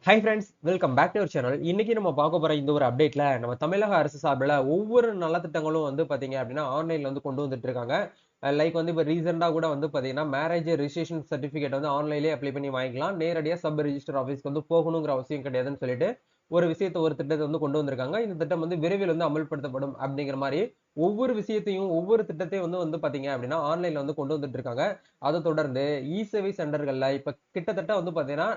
High friends, welcome back to our channel. இன்னைக்கு நம்ம பார்க்க போற இந்த ஒரு அப்டேட்ல நம்ம தமிழக அரசு சார்பில ஒவ்வொரு நலத்திட்டங்களும் வந்து பார்த்தீங்க அப்படின்னா, ஆன்லைன்ல வந்து கொண்டு வந்துட்டு இருக்காங்க. லைக் வந்து இப்ப ரீசென்ட்டா கூட வந்து பார்த்தீங்கன்னா, மேரேஜ் ரிஜிஸ்ட்ரேஷன் சர்டிஃபிகேட் வந்து ஆன்லைன்லயே அப்ளை பண்ணி வாங்கிக்கலாம். நேரடியா சப் ரிஜிஸ்டர் ஆஃபீஸ்க்கு வந்து போகணுங்கிற அவசியம் கிடையாதுன்னு சொல்லிட்டு, ஒரு திட்டத்த வந்து கொண்டு வந்திருக்காங்க. இந்த திட்டம் வந்து விரைவில் வந்து அமல்படுத்தப்படும் அப்படிங்கிற மாரி, ஒவ்வொரு விஷயத்தையும், ஒவ்வொரு திட்டத்தையும் வந்து வந்து பார்த்தீங்க அப்படின்னா, ஆன்லைன்ல வந்து கொண்டு வந்துட்டு இருக்காங்க. அத தொடர்ந்து இ-சேவை சென்டர்கள்ல இப்ப கிட்டத்தட்ட வந்து பார்த்தீங்கன்னா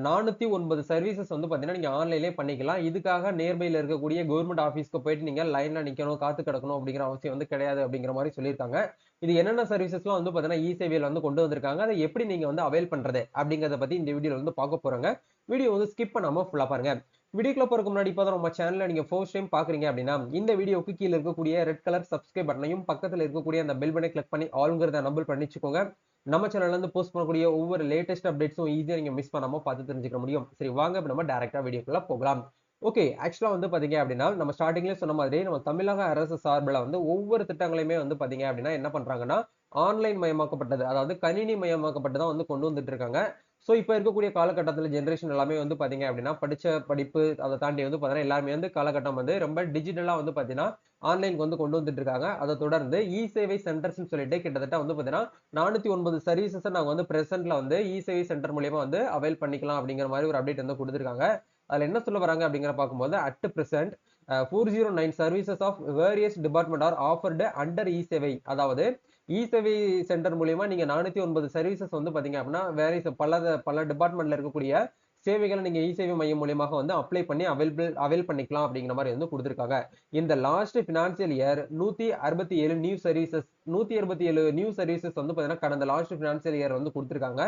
409 சர்வீசஸ் வந்து பார்த்தீங்கன்னா, நீங்க ஆன்லைன்லயே பண்ணிக்கலாம். இதுக்காக நியர்பைல இருக்கக்கூடிய கவர்ன்மென்ட் ஆஃபீஸ்க்கு போயிட்டு நீங்க லைன்ல நிக்கணும், காத்து கிடக்கணும் அப்படிங்கிற அவசியம் வந்து கிடையாது அப்படிங்கிற மாரி சொல்லியிருக்காங்க. இது என்னென்ன சர்வீசஸ்லாம் வந்து பார்த்தீங்கன்னா, இ-சேவையில வந்து கொண்டு வந்திருக்காங்க. அத எப்படி நீங்க வந்து அவைல் பண்றது அப்படிங்கிறத பத்தி இந்த வீடியோல வந்து பார்க்க போறோங்க. வீடியோ வந்து ஸ்கிப் பண்ணாம ஃபுல்லா பாருங்க. வீடியோக்குள்ள போறதுக்கு முன்னாடி இப்ப தான் நம்ம சேனல நீங்க ஃபர்ஸ்ட் டைம் பார்க்குறீங்க அப்படின்னா, இந்த வீடியோவுக்கு கீழ இருக்கக்கூடிய ரெட் கலர் சப்ஸ்கிரைப் பட்டனையும், பக்கத்துல இருக்கக்கூடிய அந்த பெல் பட்டனை கிளிக் பண்ணி ஆல்ங்கிறத எனபிள் பண்ணி வச்சுக்கோங்க. நம்ம சேனல்ல இருந்து போஸ்ட் பண்ணக்கூடிய ஒவ்வொரு லேட்டஸ்ட் அப்டேட்ஸும் ஈஸியா நீங்க மிஸ் பண்ணாம பார்த்து தெரிஞ்சுக்க முடியும். சரி வாங்க இப்ப நம்ம டைரக்ட்டா வீடியோக்குள்ள போகலாம். ஓகே. ஆக்சுவலா வந்து பாத்தீங்க அப்படின்னா, நம்ம ஸ்டார்ட்டிங்லயே சொன்ன மாதிரி நம்ம தமிழக அரசு சார்புல வந்து ஒவ்வொரு திட்டங்களையுமே வந்து பாத்தீங்க அப்படின்னா என்ன பண்றாங்கன்னா, ஆன்லைன் மயமாக்கப்பட்டது. அதாவது கணினி மயமாக்கப்பட்டு தான் வந்து கொண்டு வந்துட்டு இருக்காங்க. சோ இப்ப இருக்கக்கூடிய காலகட்டத்துல ஜெனரேஷன் எல்லாமே வந்து பாத்தீங்க அப்படின்னா, படிச்ச படிப்பு அத தாண்டி வந்து பாத்தீங்கன்னா, எல்லாருமே வந்து காலகட்டம் வந்து ரொம்ப டிஜிட்டலா வந்து பாத்தீங்கன்னா, ஆன்லைன்க்கு வந்து கொண்டு வந்துட்டு இருக்காங்க. அத தொடர்ந்து இ-சேவை சென்டர்ஸ்ன்னு சொல்லிட்டு கிட்டத்தட்ட வந்து பாத்தீங்கன்னா 409 சர்வீசஸ நாங்க வந்து பிரசன்ட்ல வந்து இ-சேவை சென்டர் மூலியமா வந்து அவைல் பண்ணிக்கலாம் அப்படிங்கிற மாரி ஒரு அப்டேட் வந்து குடுத்திருக்காங்க. அதுல என்ன சொல்ல வராங்க அப்படிங்கிறத பார்க்கும்போது, at present 409 services of various department are offered under e-Sevai. அதாவது இ-சேவை சென்டர் மூலியமா நீங்க 409 சர்வீசஸ் வந்து பார்த்தீங்க அப்படின்னா, வேரியஸ் பல டிபார்ட்மெண்ட்ல இருக்கக்கூடிய சேவைகள நீங்க இ-சேவை மையம் மூலியமாக வந்து அப்ளை பண்ணி அவைல் பண்ணிக்கலாம் அப்படிங்கிற மாரி வந்து குடுத்திருக்காங்க. இந்த last financial year 167 new services வந்து பார்த்தீங்கன்னா, கடந்த லாஸ்ட் பினான்சியல் இயர் வந்து குடுத்திருக்காங்க.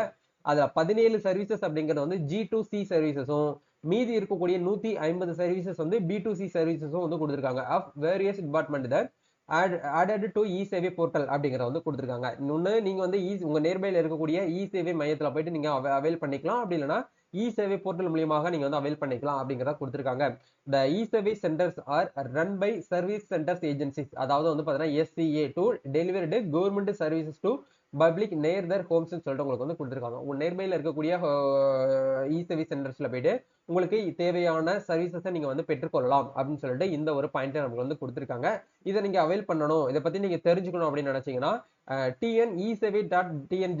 அதுல 17 சர்வீசஸ் அப்படிங்கிறது வந்து G2C சர்வீசஸும், மீதி இருக்கக்கூடிய 150 சர்வீசஸ் வந்து B2C சர்வீசஸும் வந்து குடுத்திருக்காங்க. Of various department that added to e-Sevai portal அப்படிங்கிறத வந்து குடுத்திருக்காங்க. இன்னொன்னு நீங்க வந்து உங்க நியர்பைல இருக்கக்கூடிய இ-சேவை மையத்துல போயிட்டு நீங்க அவைல் பண்ணிக்கலாம். அப்படி இல்லன்னா இ-சேவை போர்ட்டல் மூலியமாக நீங்க வந்து அவைல் பண்ணிக்கலாம் அப்படிங்கிறத குடுத்திருக்காங்க. The e-Sevai centres are run by service centres agencies. அதாவது வந்து பாத்தீங்கன்னா SCA to delivered government services to public near their ஹோம்ஸ்ன்னு சொல்லிட்டு உங்களுக்கு வந்து குடுத்திருக்காங்க. உங்க நியர்பைல இருக்கக்கூடிய இ-சேவை சென்டர்ஸ்ல போயிட்டு உங்களுக்கு தேவையான சர்வீசஸ நீங்க வந்து பெற்றுக்கொள்ளலாம் அப்படின்னு சொல்லிட்டு இந்த ஒரு பாயிண்ட்ட நமக்கு வந்து குடுத்திருக்காங்க. இத நீங்க அவைல் பண்ணணும். இத பத்தி நீங்க தெரிஞ்சுக்கணும் அப்படின்னு நினைச்சீங்கன்னா, tnecevay.tn.gov.in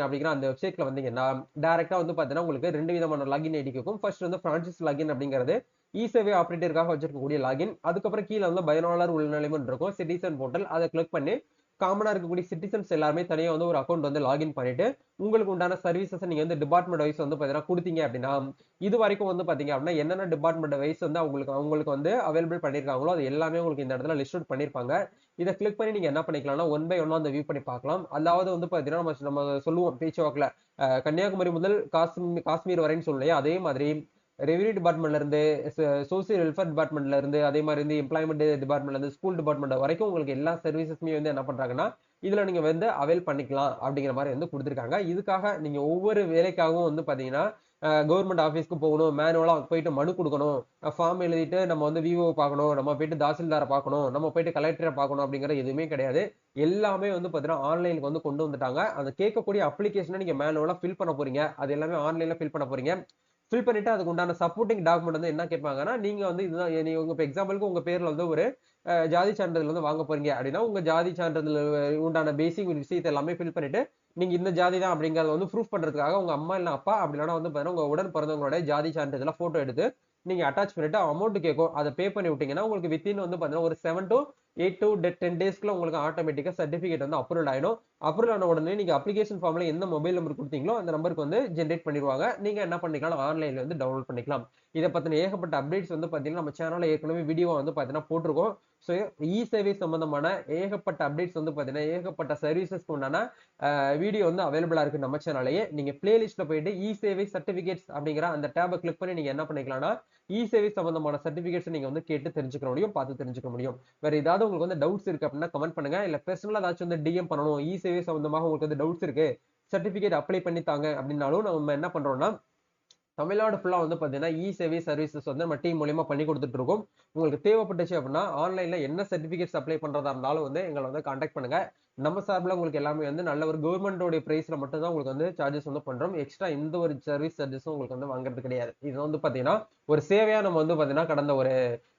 அப்படிங்கிற அந்த வெப்சைட்ல வந்தீங்கன்னா, டைரக்ட்டா வந்து பார்த்தீங்கன்னா, உங்களுக்கு 2 விதமான லாகின் ஐடி கேட்கும். ஃபர்ஸ்ட் வந்து பிரான்சிஸ் லாகின் அப்படிங்கிறது இ-சேவை ஆப்பரேட்டருக்காக வச்சிருக்கக்கூடிய லாகின். அதுக்கப்புறம் கீழ வந்து பயனாளர் உள்நுழைவுன்னு இருக்கும். Citizen portal. அத கிளிக் பண்ணி காமனா இருக்கக்கூடிய சிட்டிசன்ஸ் எல்லாருமே தனியா வந்து ஒரு அக்கவுண்ட் வந்து லாகின் பண்ணிட்டு, உங்களுக்கு உண்டான சர்வீசஸ நீங்க வந்து டிபார்ட்மெண்ட் வைஸ் வந்து பார்த்தீங்கன்னா குடுத்தீங்க அப்படின்னா, இதுவரைக்கும் வந்து பார்த்தீங்க அப்படின்னா, என்னென்ன டிபார்ட்மெண்ட் வைஸ் வந்து அவங்களுக்கு அவங்களுக்கு வந்து அவைலபிள் பண்ணியிருக்காங்களோ, அது எல்லாமே உங்களுக்கு இந்த இடத்துல லிஸ்ட் அவுட் பண்ணியிருப்பாங்க. இத கிளிக் பண்ணி நீங்க என்ன பண்ணிக்கலாம்னா, ஒன் பை ஒன்னா அந்த வியூ பண்ணி பார்க்கலாம். அதாவது வந்து பார்த்தீங்கன்னா, நம்ம சொல்லுவோம் பேச்சுவாக்குல, கன்னியாகுமரி முதல் காஷ்மீர் வரைன்னு சொல்லுவோம் இல்லையா? அதே மாதிரி ரெவென்யூ டிபார்ட்மெண்ட்ல இருந்து, சோசியல் வெல்ஃபேர் டிபார்ட்மெண்ட்ல இருந்து, அதே மாரி வந்து எம்ப்ளாய்மென்ட் டிபார்ட்மெண்ட்ல இருந்து, ஸ்கூல் டிபார்ட்மெண்ட் வரைக்கும் உங்களுக்கு எல்லா சர்வீசஸுமே வந்து என்ன பண்றாங்கன்னா, இதுல நீங்க வந்து அவைல் பண்ணிக்கலாம் அப்படிங்கிற மாரி வந்து குடுத்திருக்காங்க. இதுக்காக நீங்க ஒவ்வொரு வேலைக்காகவும் வந்து பார்த்தீங்கன்னா, கவர்ன்மெண்ட் ஆஃபீஸ்க்கு போகணும். மேனுவலா போயிட்டு மனு குடுக்கணும். ஃபார்ம் எழுதிட்டு நம்ம வந்து விஓ பார்க்கணும். நம்ம போயிட்டு தாசில்தார பார்க்கணும். நம்ம போயிட்டு கலெக்டர பார்க்கணும் அப்படிங்கிற எதுவுமே கிடையாது. எல்லாமே வந்து பார்த்தீங்கன்னா, ஆன்லைனுக்கு வந்து கொண்டு வந்துட்டாங்க. அந்த கேட்கக்கூடிய அப்ளிகேஷன நீங்க மேனுவலா ஃபில் பண்ண போறீங்க. அது எல்லாமே ஆன்லைன்ல ஃபில் பண்ண போறீங்க. ஃபில் பண்ணிட்டு அதுக்கு உண்டான சப்போர்ட்டிங் டாக்குமெண்ட் வந்து என்ன கேட்பாங்கன்னா, நீங்க வந்து இதுதான் நீங்க இப்ப எக்ஸாம்பிளுக்கு உங்க பேர்ல வந்து ஒரு ஜாதி சான்றிதழ் வந்து வாங்க போறீங்க அப்படின்னா, உங்க ஜாதி சான்றிதழ் உண்டான பேசிக் விஷயத்த எல்லாமே ஃபில் பண்ணிட்டு, நீங்க இந்த ஜாதி தான் அப்படிங்கிறத வந்து ப்ரூஃப் பண்றதுக்காக உங்க அம்மா இல்ல அப்பா அப்படி இல்லன்னா வந்து பார்த்தீங்கன்னா, உங்க உடன் பிறந்தவங்களுடைய ஜாதி சான்றிதழ ஃபோட்டோ எடுத்து நீங்க அட்டாச் பண்ணிட்டு அமௌண்ட் கேட்கும். அத பே பண்ணி விட்டீங்கன்னா, உங்களுக்கு வித்தின் வந்து பார்த்தீங்கன்னா, ஒரு 7 டூ 8 டூ 10 டேஸ்க்குள்ள உங்களுக்கு ஆட்டோமேட்டிக்கா சர்டிபிகேட் வந்து அப்ரூவல் ஆயிடும். அப்ரூவல் ஆன உடனே நீங்க அப்ளிகேஷன் ஃபார்ம்ல எந்த மொபைல் நம்பர் குடுத்தீங்களோ, அந்த நம்பருக்கு வந்து ஜெனரேட் பண்ணிருவாங்க. நீங்க என்ன பண்ணிக்கலாம், ஆன்லைன்ல வந்து டவுன்லோட் பண்ணிக்கலாம். இத பத்தின ஏகப்பட்ட அப்டேட்ஸ் வந்து பார்த்தீங்கன்னா, நம்ம சேனல்ல ஏற்கனவே வீடியோவா வந்து பார்த்தீங்கன்னா போட்டுருக்கோம். சோ இ-சேவை சம்பந்தமான ஏகப்பட்ட அப்டேட்ஸ் வந்து பார்த்தீங்கன்னா, ஏகப்பட்ட சர்வீசஸ்க்கு உண்டான வீடியோ வந்து அவைலபிளா இருக்கு நம்ம சேனல்லயே. நீங்க பிளேலிஸ்ட்ல போயிட்டு இ-சேவை சர்டிபிகேட்ஸ் அப்படிங்கிற அந்த டேப கிளிக் பண்ணி நீங்க என்ன பண்ணிக்கலாம்னா, இ-சேவை சம்பந்தமான சர்டிபிகேட்ஸ் நீங்க வந்து கேட்டு தெரிஞ்சுக்க முடியும், பார்த்து தெரிஞ்சுக்க முடியும். வேற ஏதாவது உங்களுக்கு வந்து டவுட்ஸ் இருக்கு அப்படின்னா கமெண்ட் பண்ணுங்க. இல்ல பெர்சனலா ஏதாச்சும் வந்து டிஎம் பண்ணணும். இ-சேவை சம்பந்தமாக உங்களுக்கு வந்து டவுட்ஸ் இருக்கு. சர்டிபிகேட் அப்ளை பண்ணி தாங்க அப்படின்னாலும் நம்ம என்ன பண்றோம்னா, தமிழ்நாடு ஃபுல்லா வந்து பார்த்தீங்கன்னா, சேவை சர்வீசஸ் வந்து நம்ம டீம் மூலியமா பண்ணி குடுத்துட்டு இருக்கோம். உங்களுக்கு தேவைப்பட்டுச்சு அப்படின்னா, ஆன்லைன்ல என்ன சர்டிபிகேட்ஸ் அப்ளை பண்றதா இருந்தாலும் வந்து எங்கள வந்து கான்டாக்ட் பண்ணுங்க. நம்ம சார்புல உங்களுக்கு எல்லாமே வந்து நல்ல ஒரு கவர்மெண்டோட பிரைஸ்ல மட்டும் தான் உங்களுக்கு வந்து சார்ஜஸ் வந்து பண்றோம். எக்ஸ்ட்ரா எந்த ஒரு சர்வீஸ் சார்ஜஸும் உங்களுக்கு வந்து வாங்குறது கிடையாது. இது வந்து பார்த்தீங்கன்னா, ஒரு சேவையா நம்ம வந்து பார்த்தீங்கன்னா, கடந்த ஒரு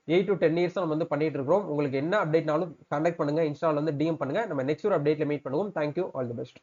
8 டூ 10 இயர்ஸா நம்ம வந்து பண்ணிட்டு இருக்கிறோம். உங்களுக்கு என்ன அப்டேட்னாலும் கான்டாக்ட் பண்ணுங்க. இன்ஸ்டால வந்து டிஎம் பண்ணுங்க. நம்ம நெக்ஸ்ட் ஒரு அப்டேட்ல மீட் பண்ணுவோம். Thank you. All the best.